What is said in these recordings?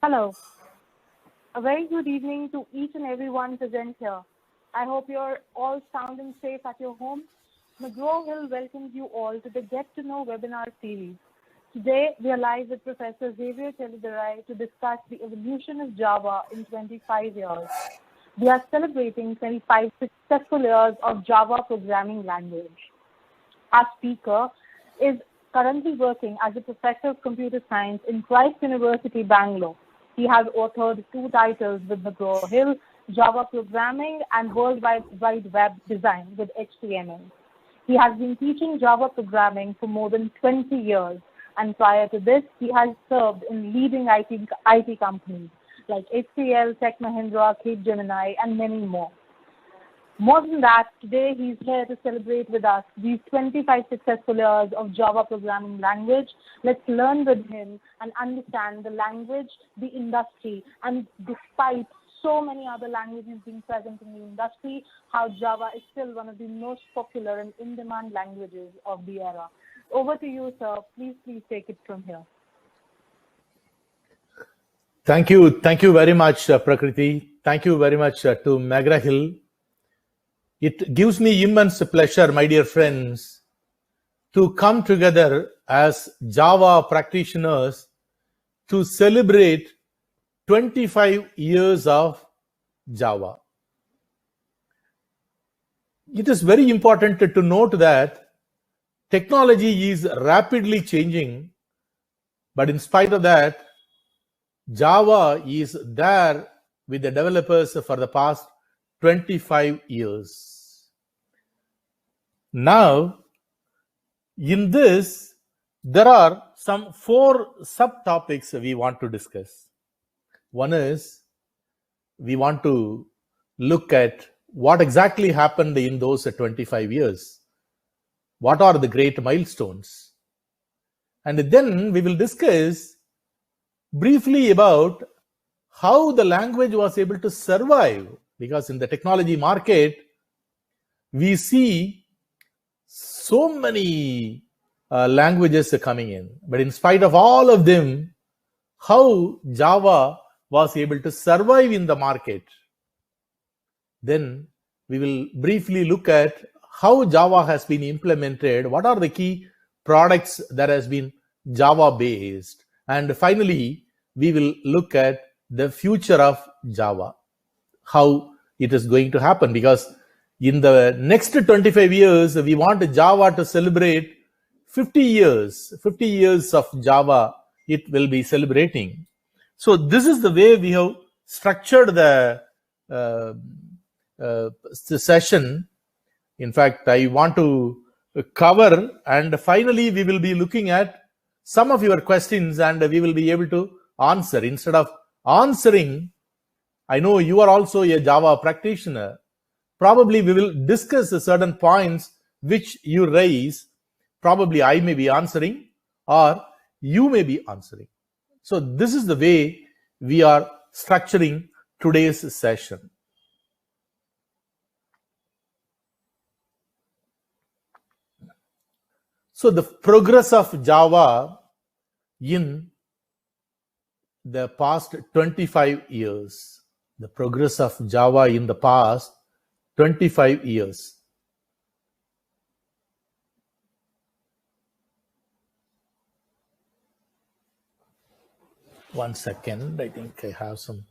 Hello. A very good evening to each and everyone present here. I hope you're all sound and safe at your home. McGraw-Hill welcomes you all to the Get to Know webinar series. Today, we are live with Professor Xavier Tellidurai to discuss the evolution of Java in 25 years. We are celebrating 25 successful years of Java programming language. Our speaker is currently working as a professor of computer science in Christ University, Bangalore. He has authored 2 titles with McGraw-Hill, Java Programming and World Wide Web Design with HTML. He has been teaching Java programming for more than 20 years, and prior to this, he has served in leading IT companies like HCL, Tech Mahindra, Capgemini, and many more. More than that, today he's here to celebrate with us these 25 successful years of Java programming language. Let's learn with him and understand the language, the industry, and despite so many other languages being present in the industry, how Java is still one of the most popular and in-demand languages of the era. Over to you, sir. Please take it from here. Thank you very much, Prakriti. Thank you very much to McGraw-Hill. It gives me immense pleasure, my dear friends, to come together as Java practitioners to celebrate 25 years of Java. It is very important to note that technology is rapidly changing, but in spite of that, Java is there with the developers for the past 25 years. Now, in this, there are some 4 subtopics we want to discuss. One is, we want to look at what exactly happened in those 25 years. What are the great milestones? And then we will discuss briefly about how the language was able to survive, because in the technology market, we see so many languages coming in. But in spite of all of them, how Java was able to survive in the market. Then we will briefly look at how Java has been implemented, what are the key products that has been Java based. And finally, we will look at the future of Java, how it is going to happen, because in the next 25 years, we want Java to celebrate 50 years of Java it will be celebrating. So this is the way we have structured the session. In fact, I want to cover, and finally we will be looking at some of your questions and we will be able to answer. Instead of answering, I know you are also a Java practitioner. Probably we will discuss certain points which you raise. Probably I may be answering or you may be answering. So this is the way we are structuring today's session. So the progress of Java in the past 25 years. The progress of Java in the past 25 years. One second, I think I have some.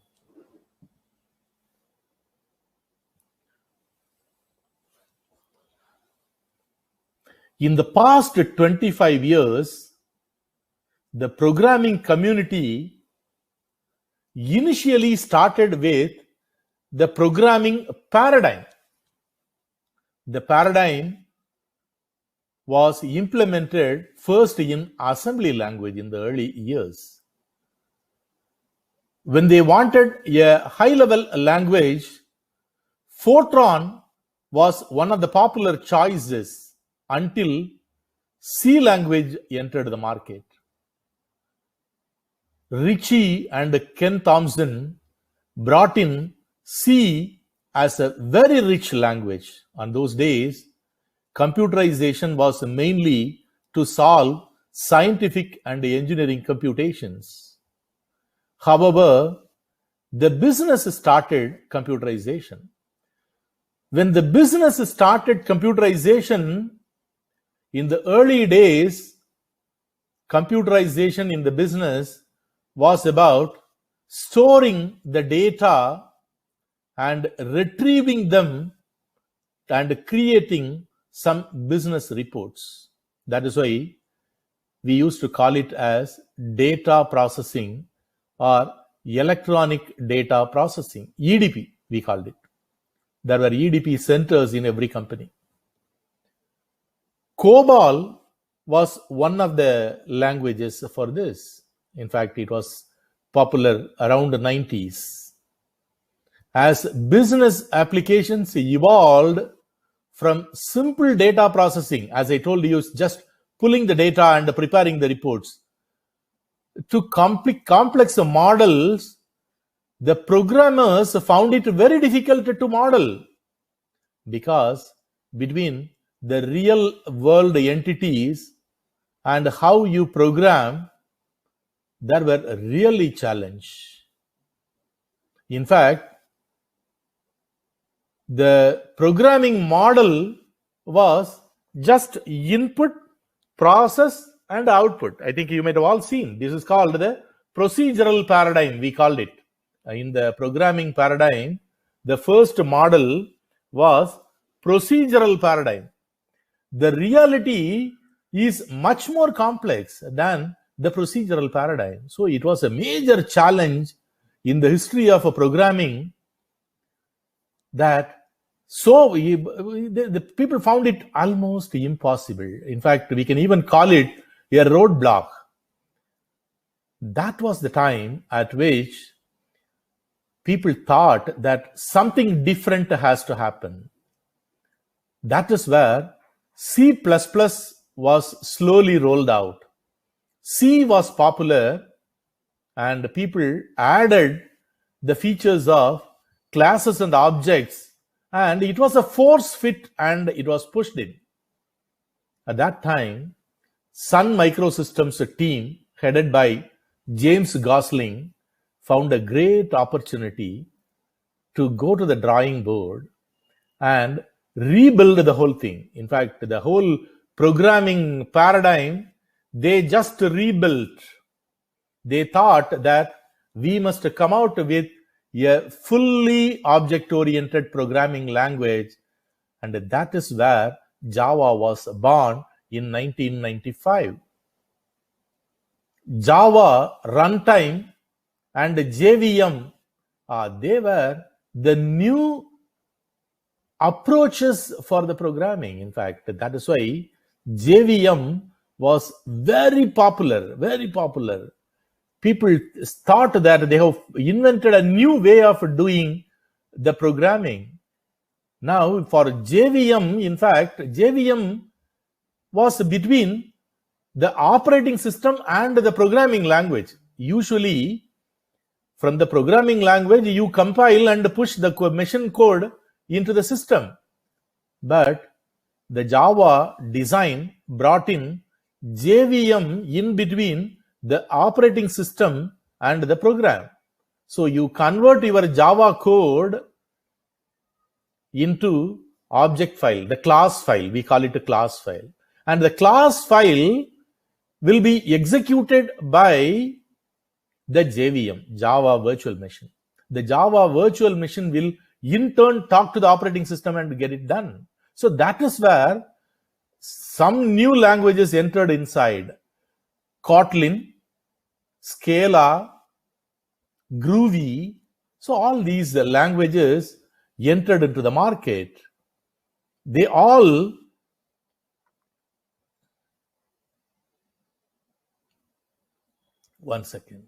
In the past 25 years, the programming community initially started with the programming paradigm. The paradigm was implemented first in assembly language in the early years. When they wanted a high-level language, Fortran was one of the popular choices until C language entered the market. Ritchie and Ken Thompson brought in C as a very rich language. On those days, computerization was mainly to solve scientific and engineering computations. However, the business started computerization. When the business started computerization, in the early days, computerization in the business was about storing the data and retrieving them and creating some business reports. That is why we used to call it as data processing or electronic data processing, EDP, we called it. There were EDP centers in every company. COBOL was one of the languages for this. In fact, it was popular around the 90s. As business applications evolved from simple data processing, as I told you, just pulling the data and preparing the reports, to complex models, the programmers found it very difficult to model, because between the real world entities and how you program, there were really challenge. In fact, the programming model was just input, process, and output. I think you might have all seen. This is called the procedural paradigm, we called it. In the programming paradigm, the first model was procedural paradigm. The reality is much more complex than the procedural paradigm. So it was a major challenge in the history of programming, that the people found it almost impossible. In fact, we can even call it a roadblock. That was the time at which people thought that something different has to happen. That is where C++ was slowly rolled out. C was popular, and people added the features of classes and objects, and it was a force fit, and it was pushed in. At that time, Sun Microsystems team, headed by James Gosling, found a great opportunity to go to the drawing board and rebuild the whole thing. In fact, the whole programming paradigm, they just rebuilt. They thought that we must come out with a fully object-oriented programming language, and that is where Java was born in 1995. Java runtime and JVM, they were the new approaches for the programming. In fact, that is why JVM was very popular, very popular. People thought that they have invented a new way of doing the programming. Now, for JVM, in fact, JVM was between the operating system and the programming language. Usually, from the programming language, you compile and push the machine code into the system. But the Java design brought in JVM in between the operating system and the program. So you convert your Java code into object file, the class file, we call it a class file. And the class file will be executed by the JVM, Java Virtual Machine. The Java Virtual Machine will in turn talk to the operating system and get it done. So that is where some new languages entered inside. Kotlin, Scala, Groovy. So all these languages entered into the market. They all one second.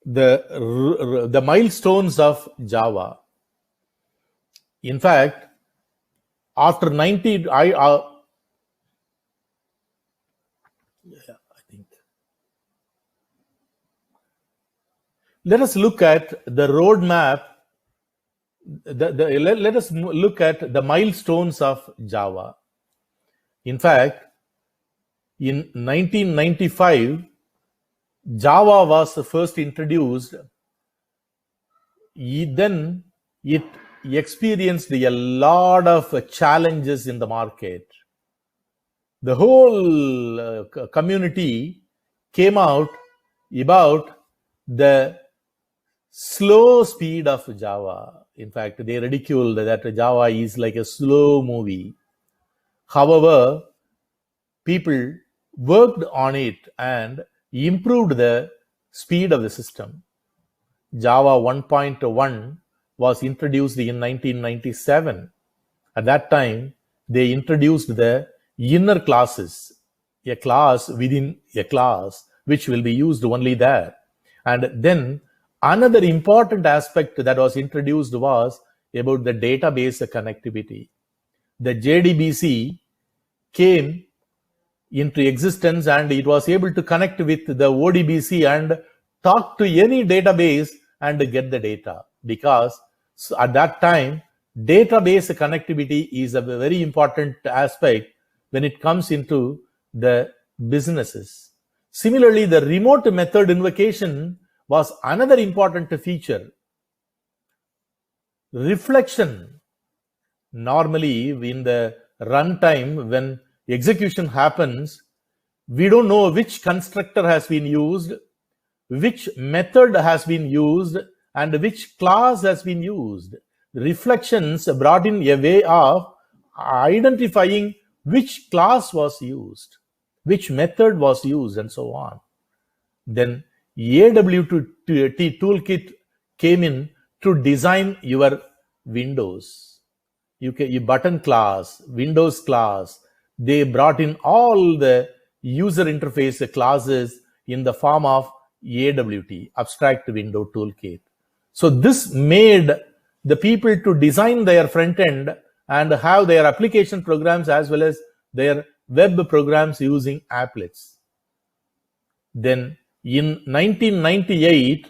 the milestones of Java. In fact, after 90, I think. Let us look at the roadmap. Let us look at the milestones of Java. In fact, in 1995, Java was first introduced. Then it experienced a lot of challenges in the market. The whole community came out about the slow speed of Java. In fact, they ridiculed that Java is like a slow movie. However, people worked on it and improved the speed of the system. Java 1.1 was introduced in 1997. At that time, they introduced the inner classes, a class within a class, which will be used only there. And then another important aspect that was introduced was about the database connectivity. The JDBC came into existence and it was able to connect with the ODBC and talk to any database and get the data, because at that time database connectivity is a very important aspect when it comes into the businesses. Similarly, the remote method invocation was another important feature. Reflection. Normally in the runtime, when execution happens, we don't know which constructor has been used, which method has been used, and which class has been used. Reflections brought in a way of identifying which class was used, which method was used, and so on. Then AWT toolkit came in to design your windows. You button class, Windows class, they brought in all the user interface classes in the form of AWT, Abstract Window Toolkit. So this made the people to design their front end and have their application programs as well as their web programs using applets. Then in 1998,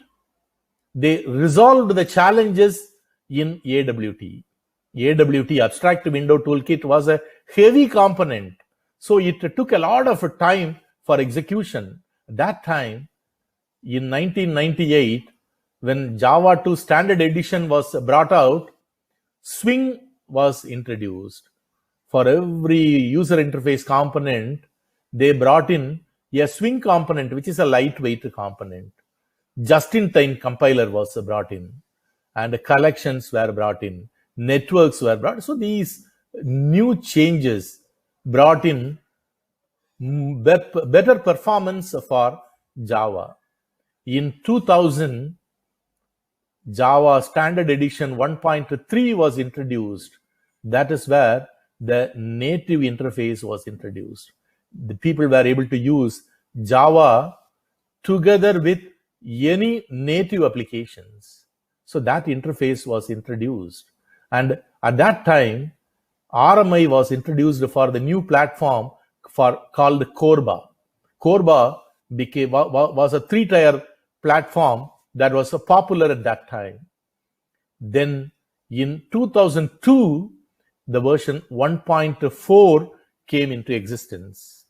they resolved the challenges in AWT. AWT, Abstract Window Toolkit, was a heavy component. So it took a lot of time for execution. That time, in 1998, when Java 2 Standard Edition was brought out, Swing was introduced. For every user interface component, they brought in a Swing component, which is a lightweight component. Just-in-time compiler was brought in, and collections were brought in, networks were brought. So these new changes brought in better performance for Java. In 2000, Java Standard Edition 1.3 was introduced. That is where the native interface was introduced. The people were able to use Java together with any native applications. So that interface was introduced. And at that time, RMI was introduced for the new platform called Corba. Corba was a 3-tier platform that was popular at that time. Then in 2002, the version 1.4 came into existence.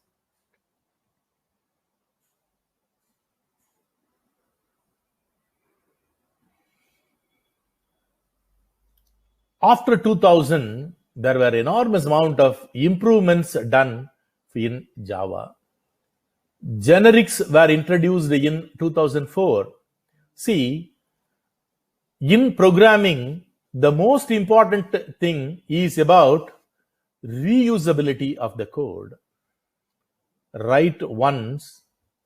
After 2000, there were enormous amount of improvements done in Java. Generics were introduced in 2004. See, in programming, the most important thing is about reusability of the code. Write once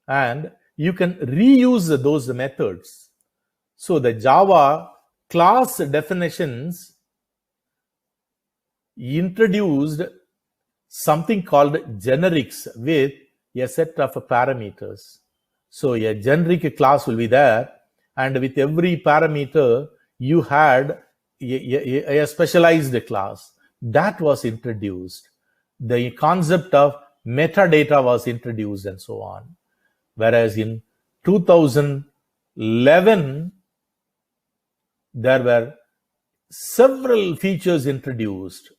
and you can reuse those methods. So the Java class definitions introduced something called generics with a set of parameters. So a generic class will be there, and with every parameter you had a specialized class that was introduced. The concept of metadata was introduced and so on. Whereas in 2011, there were several features introduced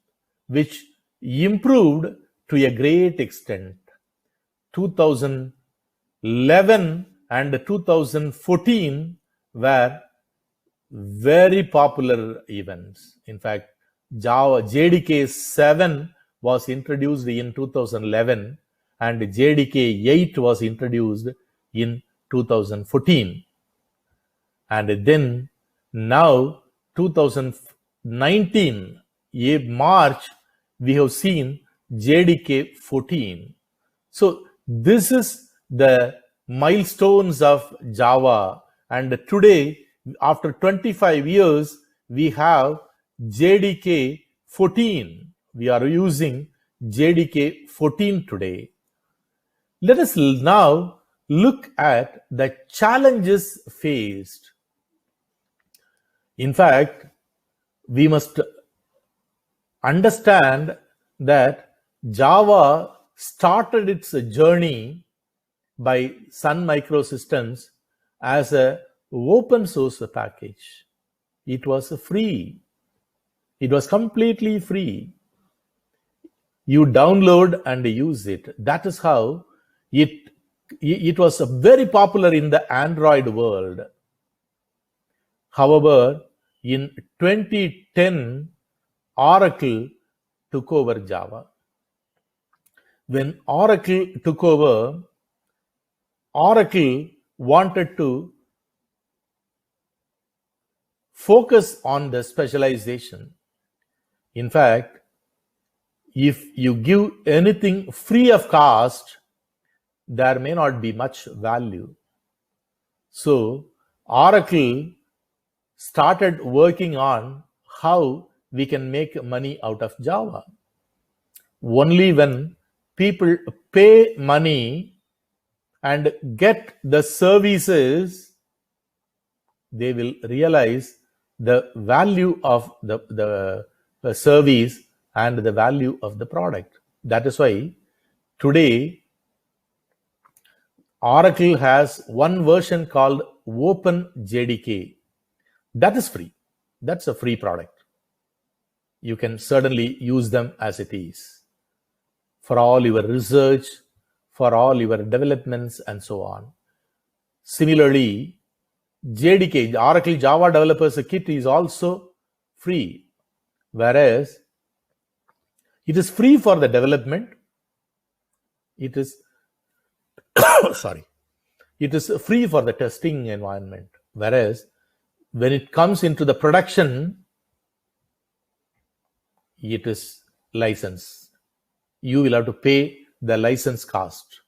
which improved to a great extent. 2011 and 2014 were very popular events. In fact, Java JDK 7 was introduced in 2011 and JDK 8 was introduced in 2014. And then now 2019 March, we have seen JDK 14. So this is the milestones of Java, and today, after 25 years, we have JDK 14. We are using JDK 14 today. Let us now look at the challenges faced. In fact, we must understand that Java started its journey by Sun Microsystems as an open source package. It was free. It was completely free. You download and use it. That is how it was very popular in the Android world. However, in 2010, Oracle took over Java. When Oracle took over, Oracle wanted to focus on the specialization. In fact, if you give anything free of cost, there may not be much value. So Oracle started working on how we can make money out of Java. Only when people pay money and get the services, they will realize the value of the service and the value of the product. That is why today Oracle has one version called OpenJDK. That is free. That's a free product. You can certainly use them as it is for all your research, for all your developments, and so on. Similarly, JDK, Oracle Java Developers Kit, is also free, whereas it is free for the development. It is it is free for the testing environment, whereas when it comes into the production, it is licensed. You will have to pay the license cost.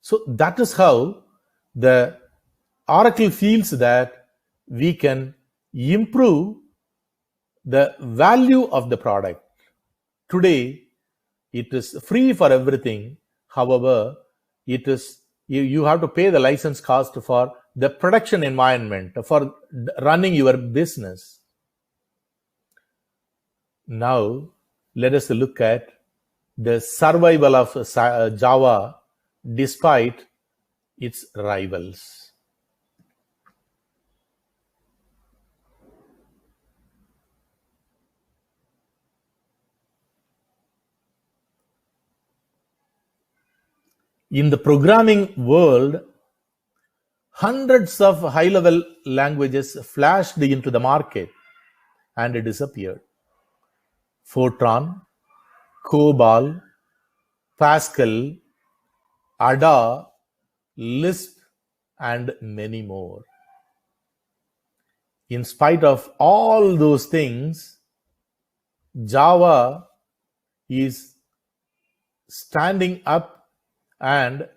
So that is how the Oracle feels that we can improve the value of the product. Today, it is free for everything. However, it is you have to pay the license cost for the production environment, for running your business. Now, let us look at the survival of Java despite its rivals. In the programming world, hundreds of high-level languages flashed into the market and disappeared. Fortran, COBOL, Pascal, Ada, Lisp, and many more. In spite of all those things, Java is standing up and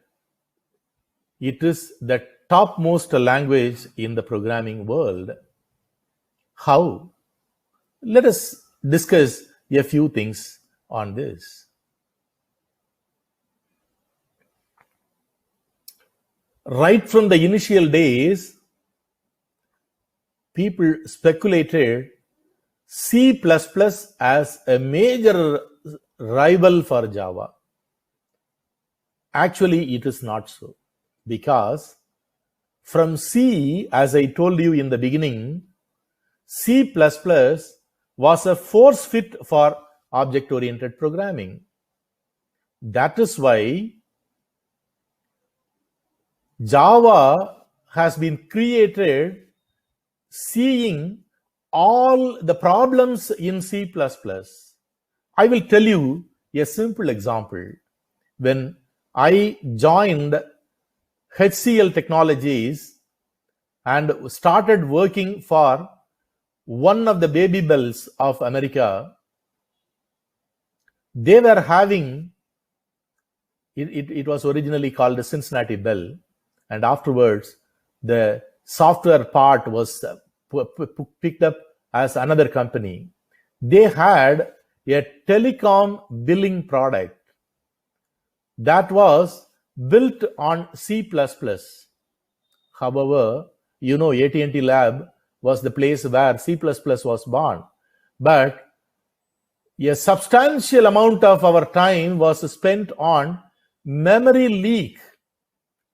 it is the topmost language in the programming world. How? Let us discuss a few things on this. Right from the initial days, people speculated C++ as a major rival for Java. Actually, it is not so, because from C, as I told you in the beginning, C++ was a force fit for object-oriented programming. That is why Java has been created seeing all the problems in C++. I will tell you a simple example. When I joined HCL Technologies and started working for one of the baby bells of America, they were having, it was originally called the Cincinnati Bell, and afterwards the software part was picked up as another company. They had a telecom billing product that was built on C++. However, you know, AT&T Lab was the place where C++ was born. But a substantial amount of our time was spent on memory leak.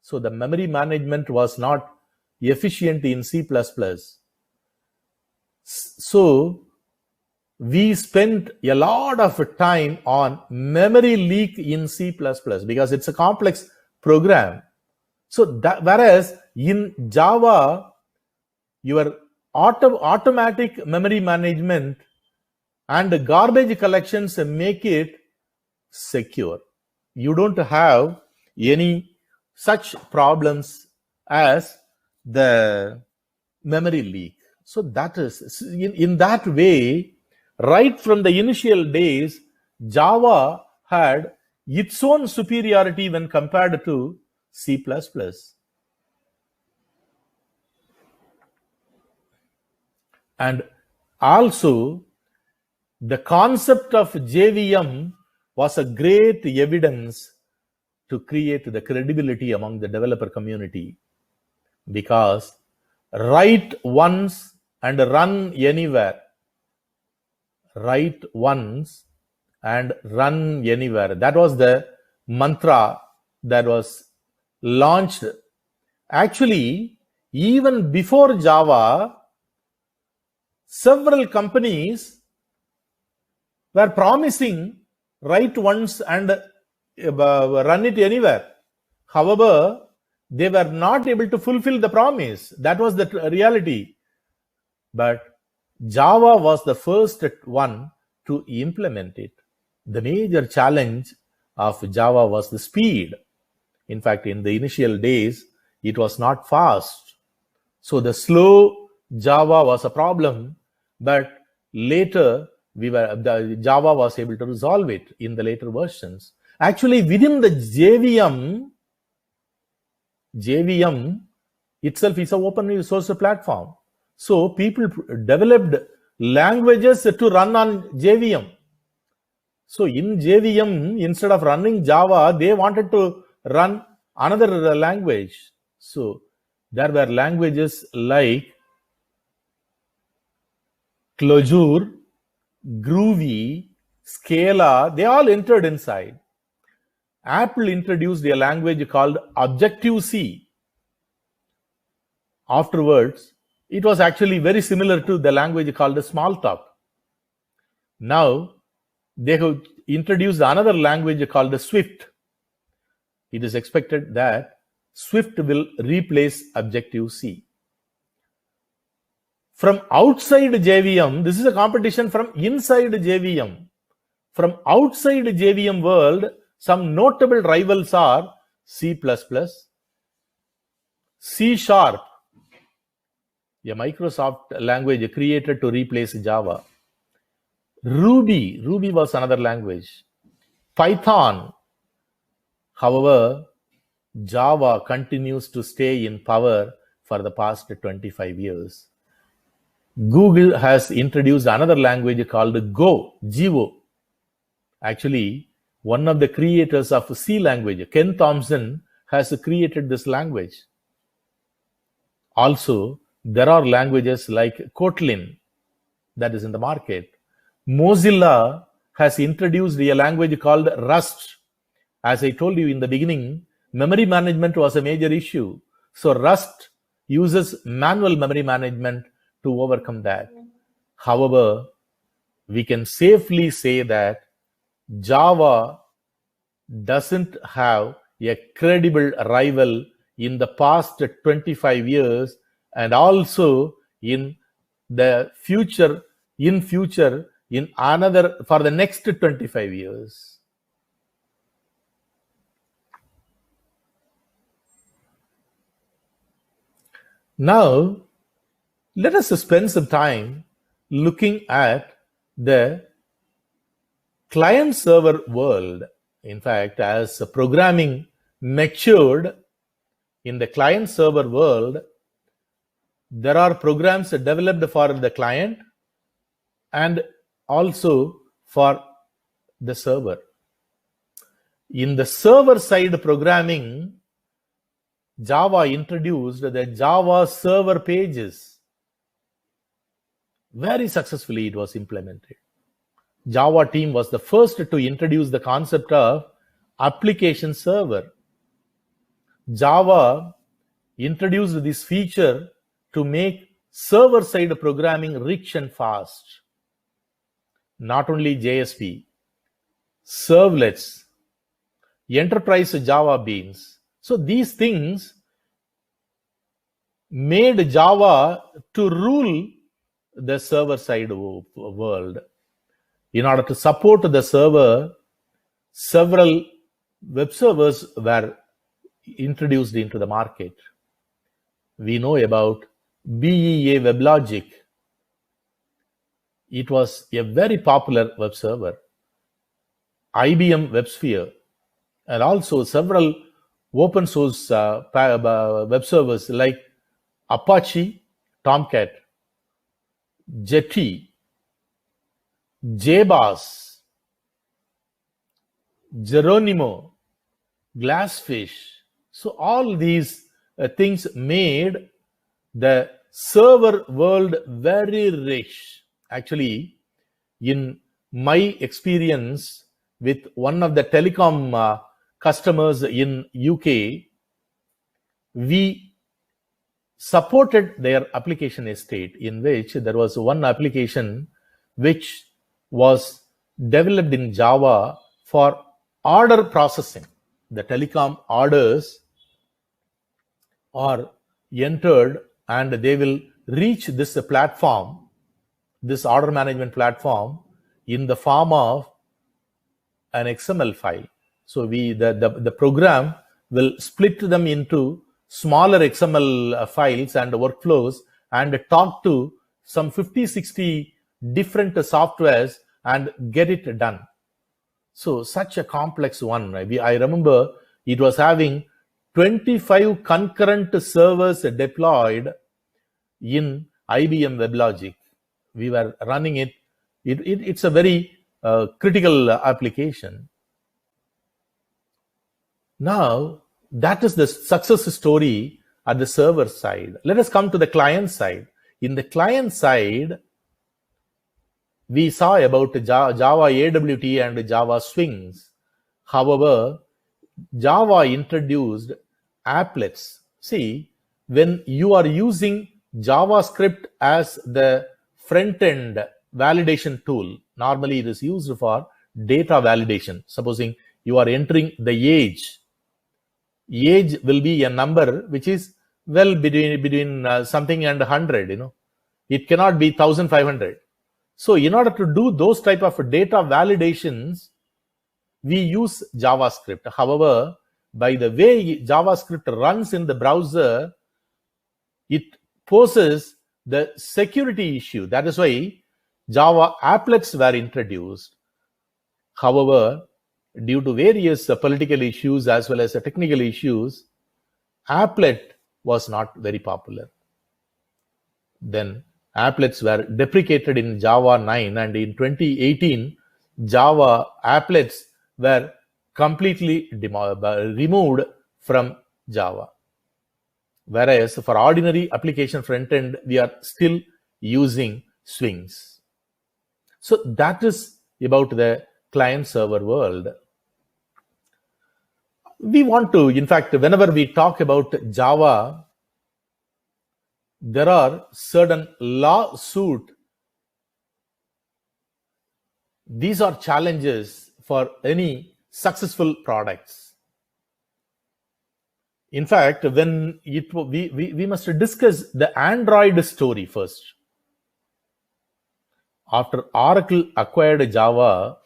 So the memory management was not efficient in C++. So we spent a lot of time on memory leak in C++ because it's a complex program. So that, whereas in Java, your automatic memory management and garbage collections make it secure. You don't have any such problems as the memory leak. So that is, in that way, right from the initial days, Java had its own superiority when compared to C++. And also, the concept of JVM was a great evidence to create the credibility among the developer community, because write once and run anywhere. Write once and run anywhere. That was the mantra that was launched. Actually, even before Java, several companies were promising write once and run it anywhere. However, they were not able to fulfill the promise. That was the reality. But Java was the first one to implement it. The major challenge of Java was the speed. In fact, in the initial days, it was not fast. So the slow Java was a problem, but later Java was able to resolve it in the later versions. Actually, within the JVM itself is an open source platform. So people developed languages to run on JVM. So in JVM, instead of running Java, they wanted to run another language. So there were languages like Clojure, Groovy, Scala, they all entered inside. Apple introduced a language called Objective-C. Afterwards, it was actually very similar to the language called Smalltalk. Now, they have introduced another language called Swift. It is expected that Swift will replace Objective-C. From outside JVM, this is a competition from inside JVM. From outside JVM world, some notable rivals are C++, C#, a Microsoft language created to replace Java. Ruby was another language. Python. However, Java continues to stay in power for the past 25 years. Google has introduced another language called Go. Actually, one of the creators of C language, Ken Thompson, has created this language. Also, There are languages like Kotlin that is in the market. Mozilla has introduced a language called Rust. As I told you in the beginning, memory management was a major issue. So Rust uses manual memory management to overcome that. However, we can safely say that Java doesn't have a credible rival in the past 25 years and also in the future, in another, for the next 25 years. Now, let us spend some time looking at the client-server world. In fact, as programming matured in the client-server world, there are programs developed for the client and also for the server. In the server-side programming, Java introduced the Java server pages. Very successfully it was implemented. Java team was the first to introduce the concept of application server. Java introduced this feature to make server-side programming rich and fast. Not only JSP, servlets, enterprise Java beans. So these things made Java to rule the server-side world. In order to support the server, several web servers were introduced into the market. We know about BEA WebLogic. It was a very popular web server. IBM WebSphere, and also several open source web servers like Apache, Tomcat, Jetty, JBoss, Geronimo, Glassfish. So all these things made the server world very rich. Actually, in my experience with one of the telecom customers in UK, we supported their application estate, in which there was one application which was developed in Java for order processing. The telecom orders are entered and they will reach this platform, this order management platform, in the form of an XML file. So the program will split them into smaller XML files and workflows and talk to some 50-60 different softwares and get it done. So such a complex one. I remember it was having 25 concurrent servers deployed in IBM WebLogic. We were running it. It's a very critical application. Now, that is the success story at the server side. Let us come to the client side. In the client side, we saw about Java AWT and Java Swings. However, Java introduced applets. See, when you are using JavaScript as the front-end validation tool, normally it is used for data validation. Supposing you are entering the age will be a number which is well between something and 100. It cannot be 1500. So in order to do those type of data validations, we use JavaScript. However, by the way JavaScript runs in the browser, it poses the security issue. That is why Java applets were introduced. However, due to various political issues as well as technical issues, applet was not very popular. Then applets were deprecated in Java 9, and in 2018, Java applets were completely removed from Java. Whereas for ordinary application front end, we are still using swings. So that is about the client server world. We want to, in fact, whenever we talk about Java, there are certain lawsuit. These are challenges for any successful products. In fact, when we must discuss the Android story first. After Oracle acquired Java,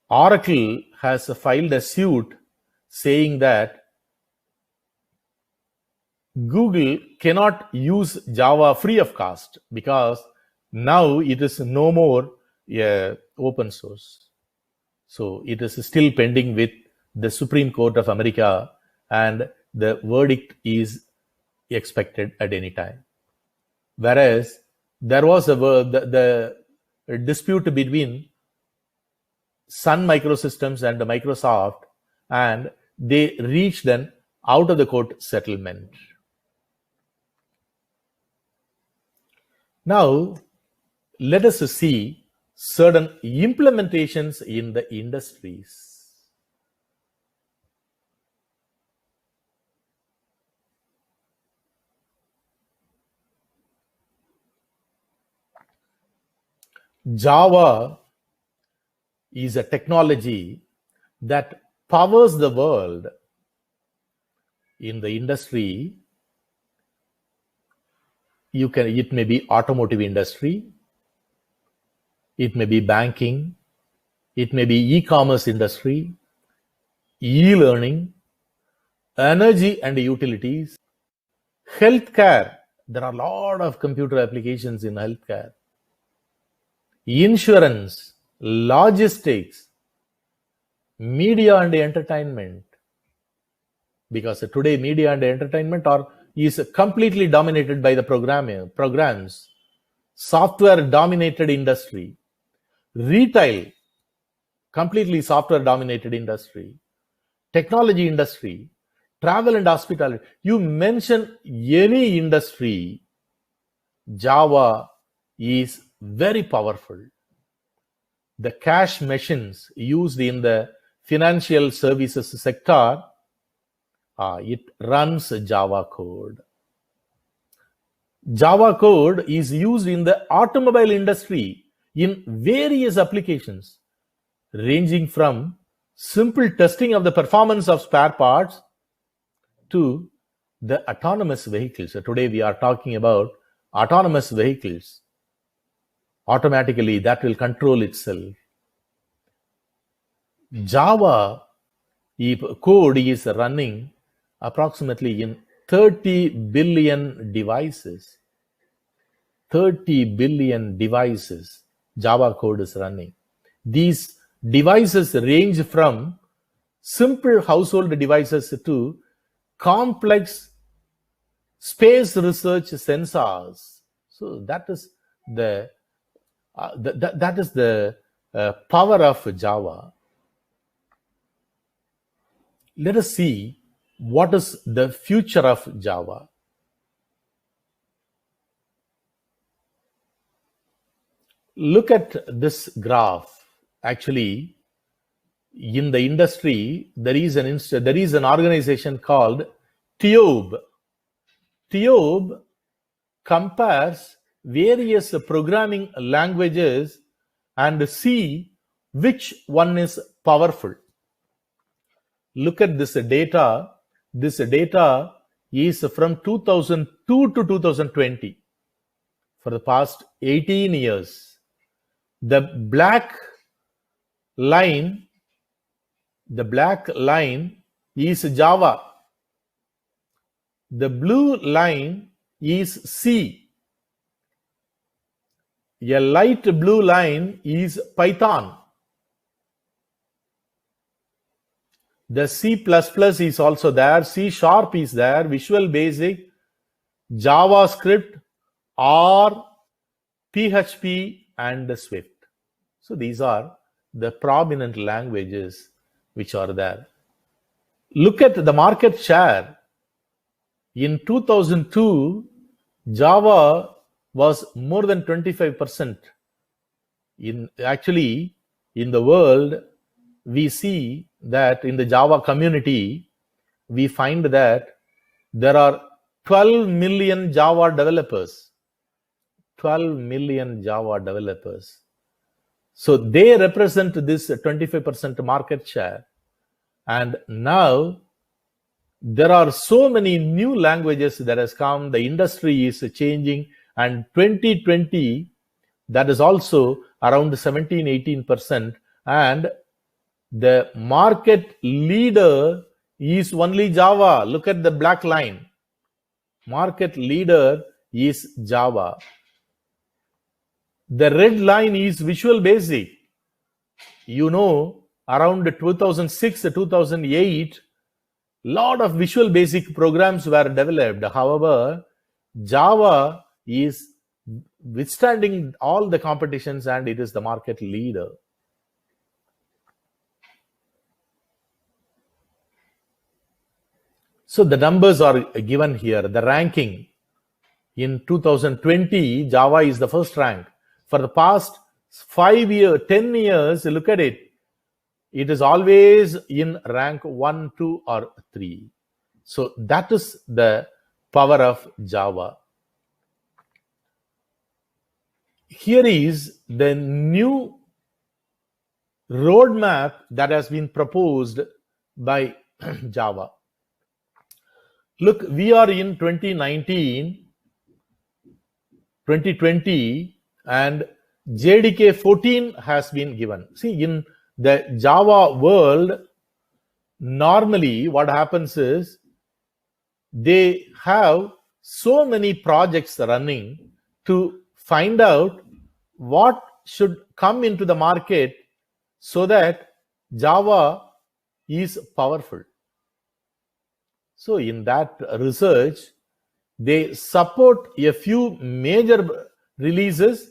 Oracle has filed a suit saying that Google cannot use Java free of cost because now it is no more open source. So it is still pending with the Supreme Court of America, and the verdict is expected at any time. Whereas there was the dispute between Sun Microsystems and Microsoft, and they reached an out of the court settlement. Now, let us see certain implementations in the industries. Java is a technology that powers the world. In the industry, it may be automotive industry, it may be banking, it may be e-commerce industry, e-learning, energy and utilities, healthcare. There are a lot of computer applications in healthcare, insurance, logistics, media and entertainment. Because today media and entertainment is completely dominated by the programs, software dominated industry, retail, completely software dominated industry, technology industry, travel and hospitality. You mention any industry, Java is very powerful. The cash machines used in the financial services sector, it runs Java code. Java code is used in the automobile industry in various applications, ranging from simple testing of the performance of spare parts to the autonomous vehicles. So today we are talking about autonomous vehicles. Automatically that will control itself. Java code is running approximately in 30 billion devices. 30 billion devices Java code is running. These devices range from simple household devices to complex space research sensors. So that is the power of Java. Let us see what is the future of Java. Look at this graph. Actually, in the industry, there is an organization called TIOB. TIOB compares various programming languages and see which one is powerful. Look at this data. This data is from 2002 to 2020. For the past 18 years. The black line is Java. The blue line is C. A light blue line is Python. The C++ is also there, C# is there, Visual Basic, JavaScript, R, PHP, and Swift. So these are the prominent languages which are there. look at the market share. In 2002, Java was more than 25%. In the world, we see that in the Java community, we find that there are 12 million Java developers. 12 million Java developers. So they represent this 25% market share. And now there are so many new languages that has come, the industry is changing, and 2020, that is also around 17-18%, and the market leader is only Java. Look at the black line. Market leader is Java. The red line is Visual Basic. Around 2006, 2008, lot of Visual Basic programs were developed. However, Java is withstanding all the competitions and it is the market leader. So the numbers are given here. The ranking in 2020, Java is the first rank. For the past 10 years, look at it. It is always in rank 1, 2, or 3. So that is the power of Java. Here is the new roadmap that has been proposed by Java. Look, we are in 2019, 2020, and JDK 14 has been given. See, in the Java world, normally what happens is they have so many projects running to find out what should come into the market so that Java is powerful. So in that research, they support a few major releases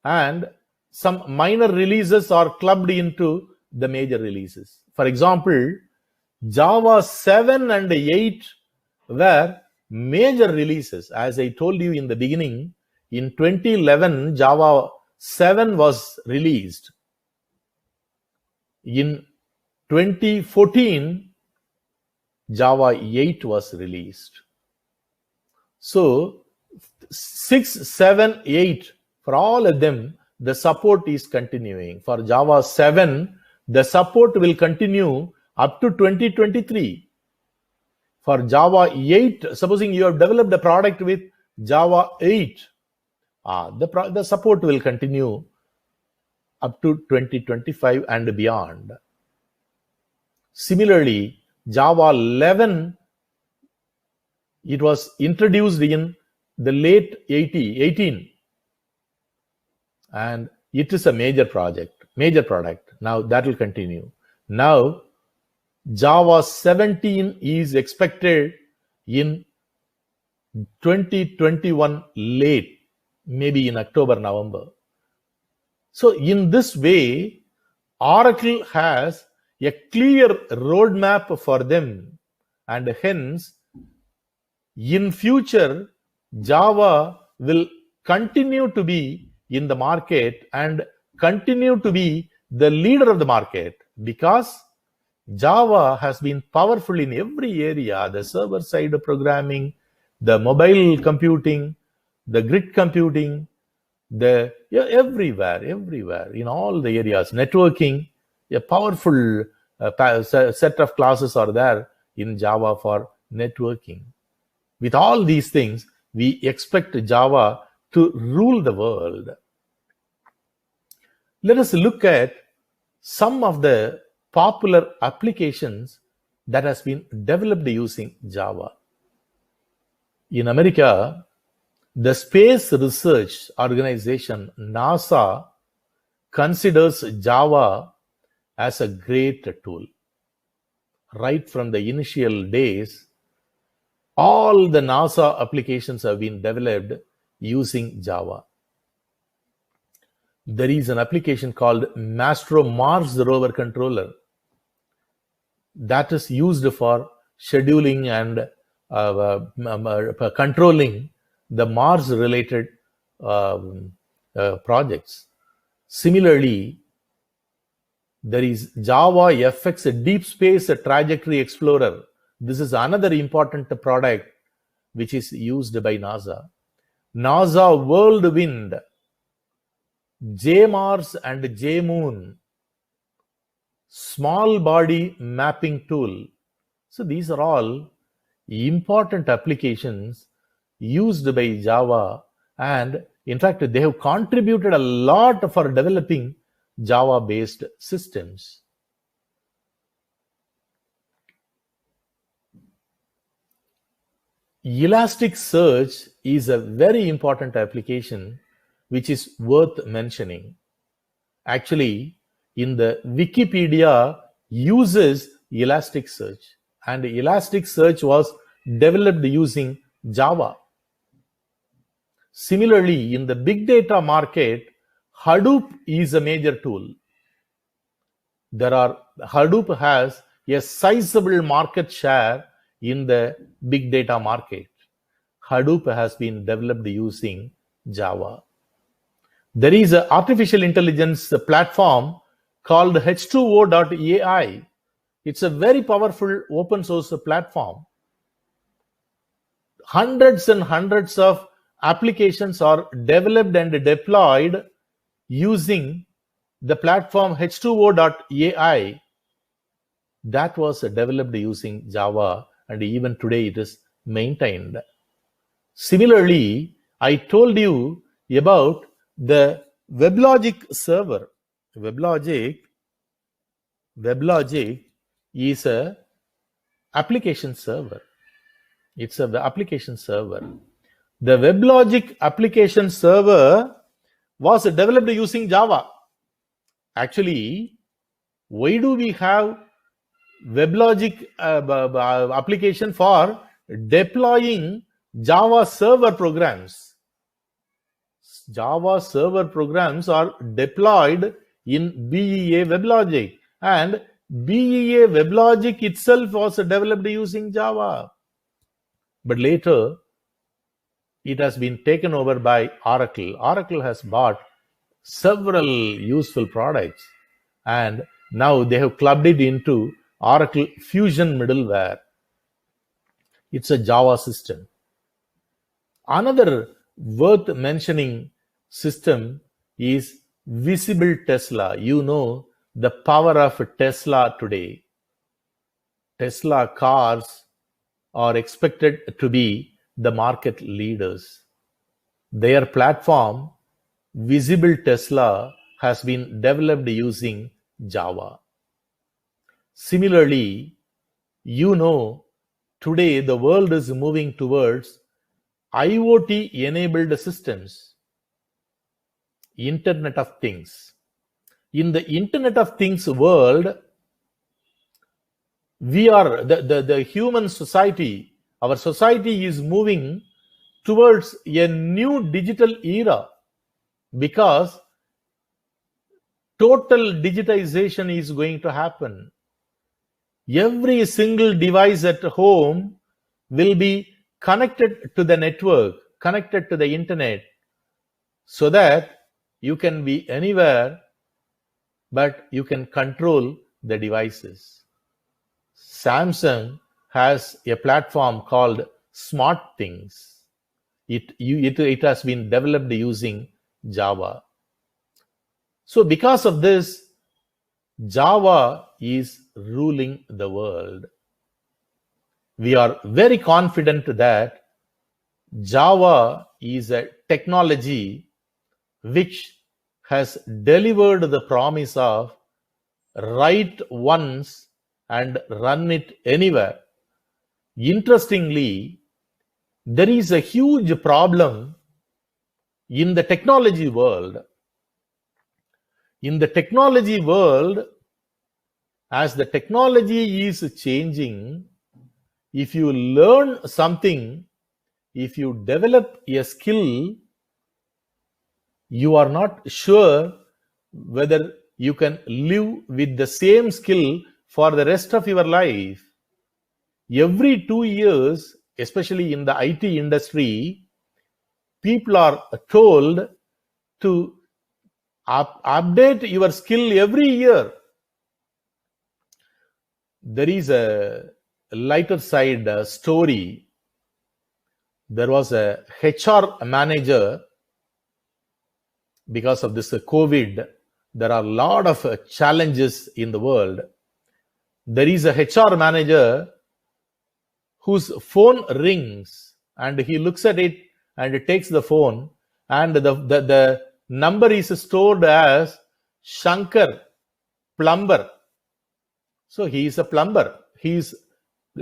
and some minor releases are clubbed into the major releases. For example, Java 7 and 8 were major releases. As I told you in the beginning, in 2011, Java 7 was released. In 2014, Java 8 was released. So 6, 7, 8, for all of them, the support is continuing. For Java 7, the support will continue up to 2023. For Java 8, supposing you have developed a product with Java 8, the support will continue up to 2025 and beyond. Similarly, Java 11, it was introduced in the late 18, and it is a major product. Now that will continue. Now Java 17 is expected in 2021 late, maybe in October, November. So in this way, Oracle has a clear roadmap for them, and hence in future Java will continue to be in the market and continue to be the leader of the market, because Java has been powerful in every area: the server-side programming, the mobile computing, the grid computing, everywhere, in all the areas. Networking, a powerful set of classes are there in Java for networking. With all these things, we expect Java to rule the world. Let us look at some of the popular applications that has been developed using Java. In America, the Space Research Organization, NASA, considers Java as a great tool. Right from the initial days, all the NASA applications have been developed using Java. There is an application called Mastro Mars Rover Controller. that is used for scheduling and controlling the Mars related projects. Similarly, there is Java FX Deep Space Trajectory Explorer. This is another important product which is used by NASA. NASA Whirlwind, JMars and JMoon, small body mapping tool. So these are all important applications used by Java, and in fact they have contributed a lot for developing Java based systems. Elasticsearch is a very important application which is worth mentioning. Actually, in the Wikipedia uses Elasticsearch, and Elasticsearch was developed using Java. Similarly, in the big data market, Hadoop is a major tool. Hadoop has a sizable market share in the big data market. Hadoop has been developed using Java. There is an artificial intelligence platform called H2O.ai. It's a very powerful open source platform. Hundreds and hundreds of applications are developed and deployed using the platform H2O.ai that was developed using Java, and even today it is maintained. Similarly, I told you about the WebLogic server. WebLogic is a application server. It's an application server. The WebLogic application server was developed using Java. Actually, why do we have WebLogic application? For deploying Java server programs. Java server programs are deployed in BEA WebLogic, and BEA WebLogic itself was developed using Java. But later, it has been taken over by Oracle. Oracle has bought several useful products, and now they have clubbed it into Oracle Fusion middleware. It's a Java system. Another worth mentioning system is Visible Tesla. You know the power of Tesla today. Tesla cars are expected to be the market leaders. Their platform, Visible Tesla, has been developed using Java. Similarly, you know, today the world is moving towards IoT enabled systems, Internet of Things. In the Internet of Things world, we are the human society, our society is moving towards a new digital era, because total digitization is going to happen. Every single device at home will be connected to the network, connected to the internet, so that you can be anywhere, but you can control the devices. Samsung has a platform called SmartThings. It has been developed using Java. So because of this, Java is ruling the world. We are very confident that Java is a technology which has delivered the promise of write once and run it anywhere. Interestingly, there is a huge problem in the technology world. In the technology world, as the technology is changing, if you learn something, if you develop a skill, you are not sure whether you can live with the same skill for the rest of your life. Every 2 years, especially in the IT industry, people are told to update your skill every year. There is a lighter side story. There was a HR manager. Because of this COVID, there are a lot of challenges in the world. There is a HR manager whose phone rings and he looks at it and takes the phone, and the number is stored as Shankar, plumber. So he is a plumber. He is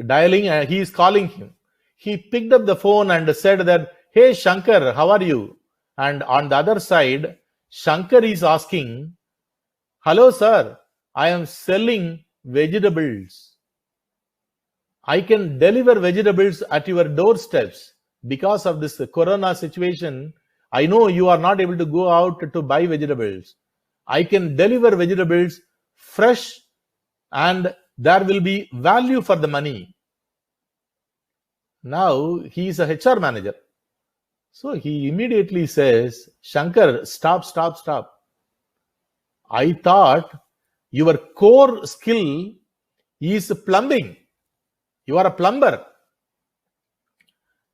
dialing and he is calling him. He picked up the phone and said that, "Hey Shankar, how are you?" And on the other side, Shankar is asking, "Hello sir, I am selling vegetables. I can deliver vegetables at your doorsteps. Because of this corona situation, I know you are not able to go out to buy vegetables. I can deliver vegetables fresh and there will be value for the money." Now he is a HR manager. So he immediately says, "Shankar, stop. I thought your core skill is plumbing. You are a plumber.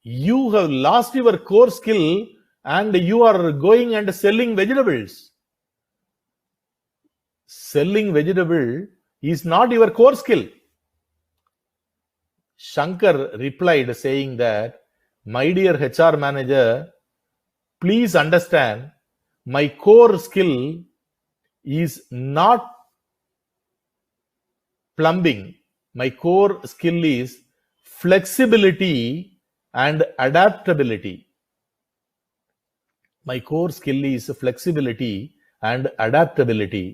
You have lost your core skill and you are going and selling vegetables. Selling vegetable is not your core skill." Shankar replied saying that, "My dear HR manager, please understand, my core skill is not plumbing. My core skill is flexibility and adaptability. My core skill is flexibility and adaptability.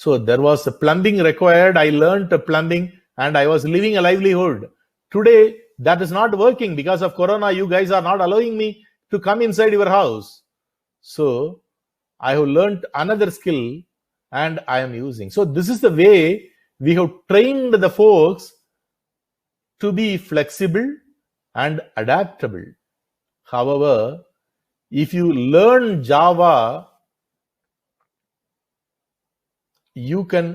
So there was a plumbing required. I learned plumbing and I was living a livelihood. Today, that is not working because of corona. You guys are not allowing me to come inside your house. So I have learned another skill and I am using." So this is the way we have trained the folks to be flexible and adaptable. However, if you learn Java, you can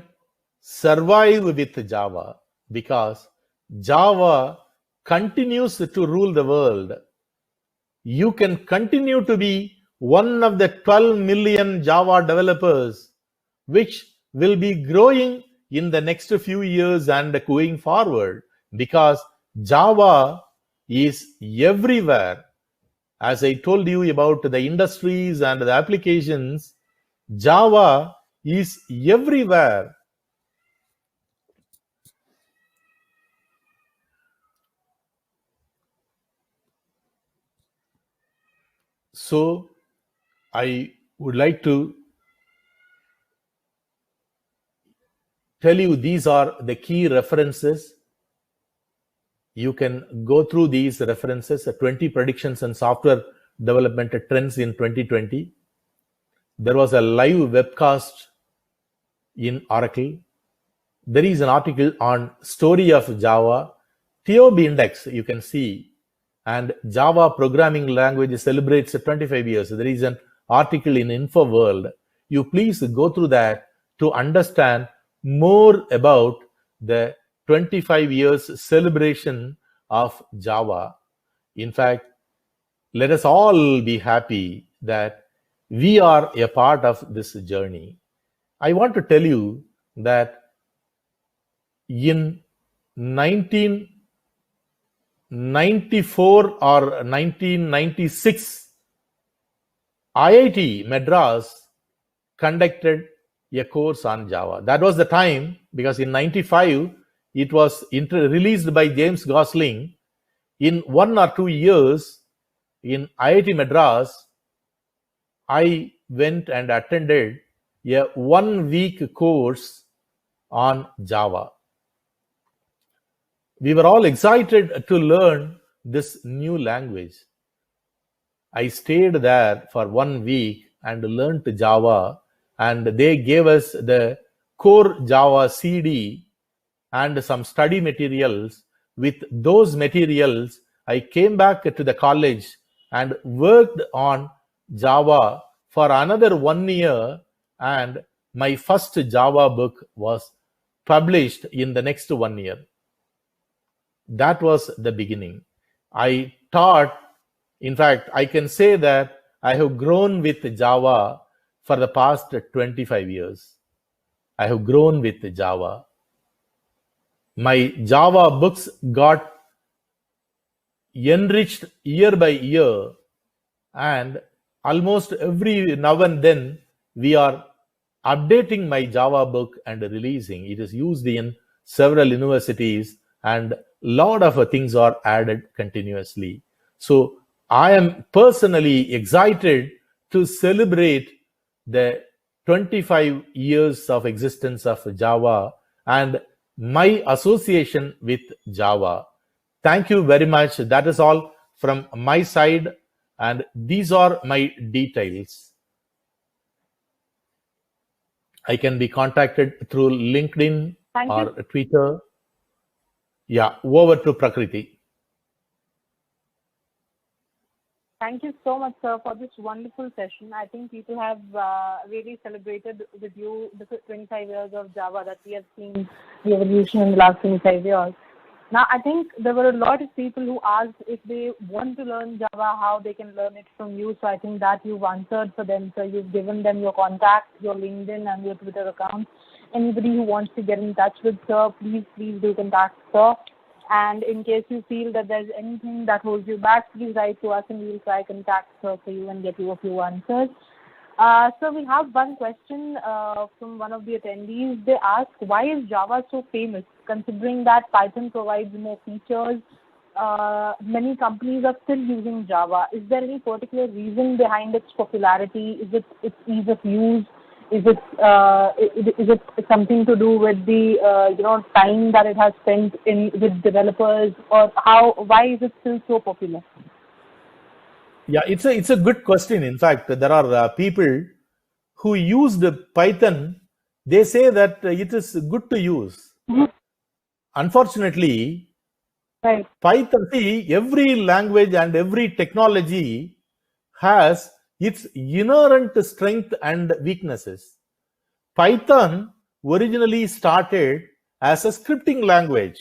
survive with Java because Java continues to rule the world. You can continue to be one of the 12 million Java developers, which will be growing in the next few years and going forward, because Java is everywhere. As I told you about the industries and the applications, Java is everywhere. So I would like to tell you these are the key references. You can go through these references, 20 predictions and software development trends in 2020. There was a live webcast in Oracle. There is an article on story of Java, TOB index, you can see, and Java programming language celebrates 25 years. There is an article in InfoWorld. You please go through that to understand more about the 25 years celebration of Java. In fact, let us all be happy that we are a part of this journey. I want to tell you that in 1994 or 1996, IIT Madras conducted a course on Java. That was the time, because in 95, it was released by James Gosling. In 1 or 2 years, in IIT Madras, I went and attended a 1-week course on Java. We were all excited to learn this new language. I stayed there for 1 week and learned Java, and they gave us the core Java CD, and some study materials. With those materials, I came back to the college and worked on Java for another 1 year, and my first Java book was published in the next 1 year. That was the beginning. I taught, in fact, I can say that I have grown with Java for the past 25 years. I have grown with Java. My Java books got enriched year by year, and almost every now and then we are updating my Java book and releasing. It is used in several universities, and lot of things are added continuously. So I am personally excited to celebrate the 25 years of existence of Java and my association with Java. Thank you very much. That is all from my side, and these are my details. I can be contacted through LinkedIn or Twitter. Yeah, over to Prakriti. Thank you so much, sir, for this wonderful session. I think people have really celebrated with you the 25 years of Java, that we have seen the evolution in the last 25 years. Now, I think there were a lot of people who asked if they want to learn Java, how they can learn it from you. So I think that you've answered for them. So you've given them your contact, your LinkedIn and your Twitter account. Anybody who wants to get in touch with sir, please do contact sir. And in case you feel that there's anything that holds you back, please write to us and we will try to contact sir for you and get you a few answers. So we have one question from one of the attendees. They ask, why is Java so famous? Considering that Python provides more features, many companies are still using Java. Is there any particular reason behind its popularity? Is it its ease of use? Is it something to do with the time that it has spent with developers, or why is it still so popular? Yeah, it's a good question. In fact, there are people who used Python. They say that it is good to use. Mm-hmm. Unfortunately, right. Python, see, every language and every technology has its inherent strength and weaknesses. Python originally started as a scripting language.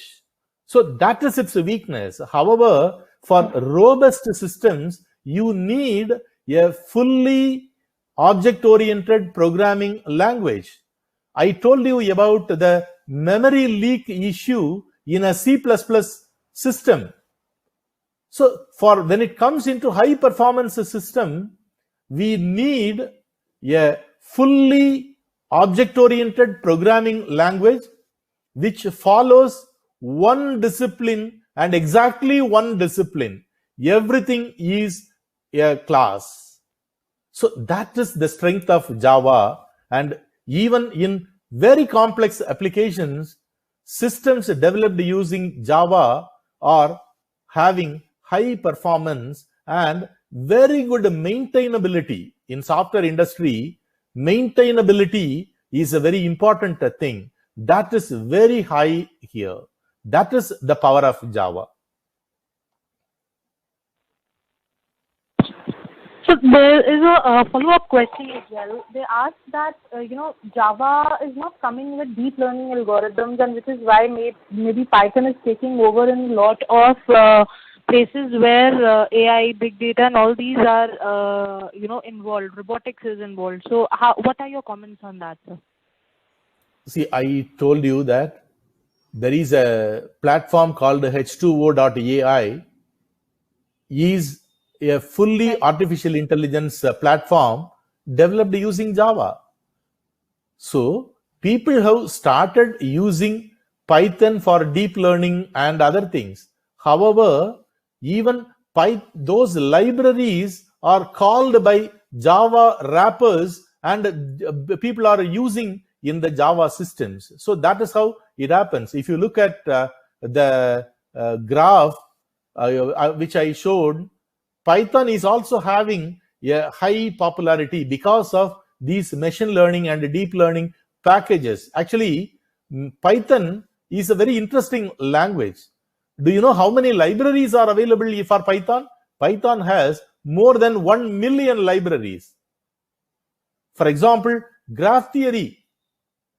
So that is its weakness. However, for robust systems, you need a fully object-oriented programming language. I told you about the memory leak issue in a C++ system. So for when it comes into high performance system, we need a fully object-oriented programming language which follows one discipline and exactly one discipline. Everything is a class. So that is the strength of Java, and even in very complex applications, systems developed using Java are having high performance and very good maintainability. In software industry, maintainability is a very important thing. That is very high here. That is the power of Java. So there is a follow-up question as well. They ask that, Java is not coming with deep learning algorithms, and which is why maybe Python is taking over in a lot of places where AI, big data and all these are, involved. Robotics is involved. So what are your comments on that, sir? See, I told you that there is a platform called H2O.ai is a fully artificial intelligence platform developed using Java. So people have started using Python for deep learning and other things. However, even those libraries are called by Java wrappers, and people are using in the Java systems. So that is how it happens. If you look at the graph which I showed, Python is also having a high popularity because of these machine learning and deep learning packages. Actually, Python is a very interesting language. Do you know how many libraries are available for Python? Python has more than 1 million libraries. For example, graph theory,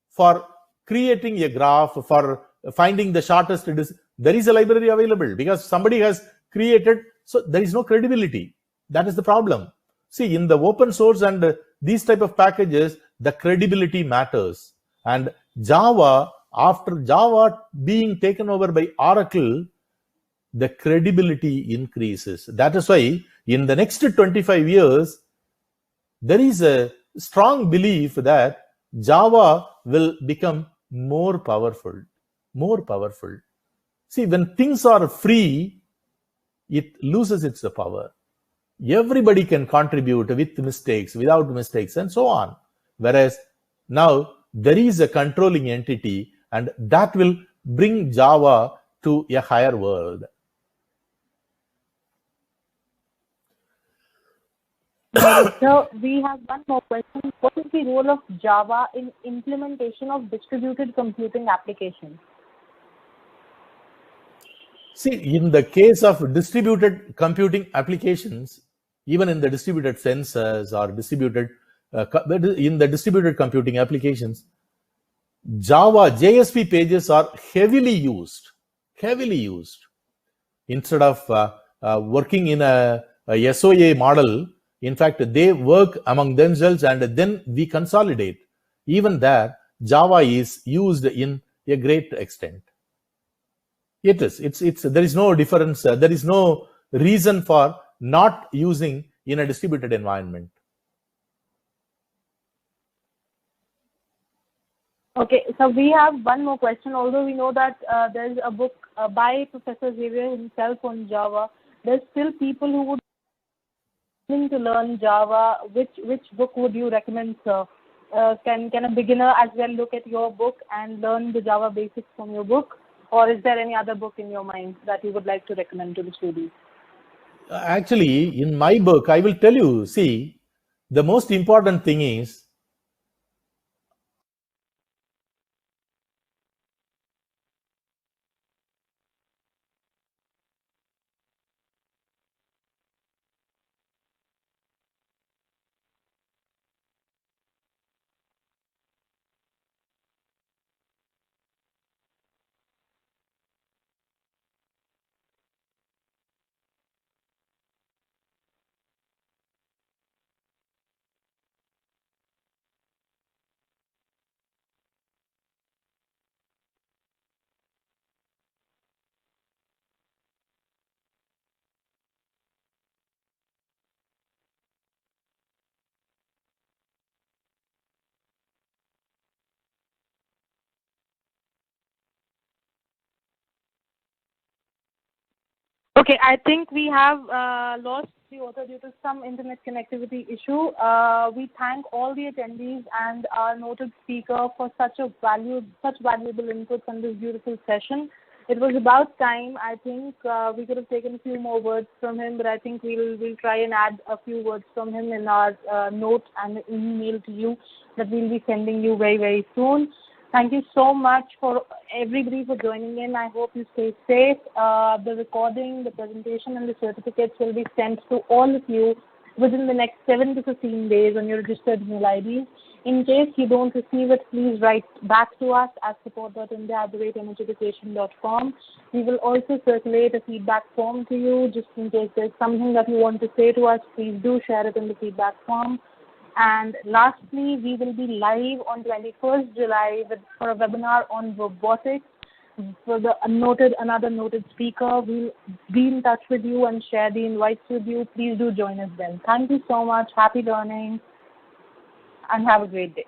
for creating a graph, for finding the shortest distance, there is a library available because somebody has created, so there is no credibility. That is the problem. See, in the open source and these type of packages, the credibility matters. And Java, after Java being taken over by Oracle, the credibility increases. That is why in the next 25 years, there is a strong belief that Java will become more powerful, more powerful. See, when things are free, it loses its power. Everybody can contribute with mistakes, without mistakes, and so on. Whereas now there is a controlling entity, and that will bring Java to a higher world. So we have one more question. What is the role of Java in implementation of distributed computing applications? See, in the case of distributed computing applications, even in the distributed sensors or distributed, in the distributed computing applications, Java JSP pages are heavily used. Instead of working in a SOA model, in fact, they work among themselves and then we consolidate. Even there, Java is used in a great extent. It is. There is no difference. There is no reason for not using in a distributed environment. Okay, so we have one more question. Although we know that there's a book by Professor Xavier himself on Java, there's still people who would like to learn Java. Which book would you recommend, sir? Can a beginner as well look at your book and learn the Java basics from your book? Or is there any other book in your mind that you would like to recommend to the students? Actually, in my book, I will tell you, see, the most important thing is Okay, I think we have lost the author due to some internet connectivity issue. We thank all the attendees and our noted speaker for such valuable inputs on this beautiful session. It was about time. I think we could have taken a few more words from him, but I think we'll try and add a few words from him in our note and email to you that we'll be sending you very, very soon. Thank you so much for everybody for joining in. I hope you stay safe. The recording, the presentation, and the certificates will be sent to all of you within the next 7 to 15 days on your registered email IDs. In case you don't receive it, please write back to us at support.india@education.com. We will also circulate a feedback form to you just in case there's something that you want to say to us. Please do share it in the feedback form. And lastly, we will be live on 21st July for a webinar on robotics. For another noted speaker, we'll be in touch with you and share the invites with you. Please do join us then. Thank you so much. Happy learning and have a great day.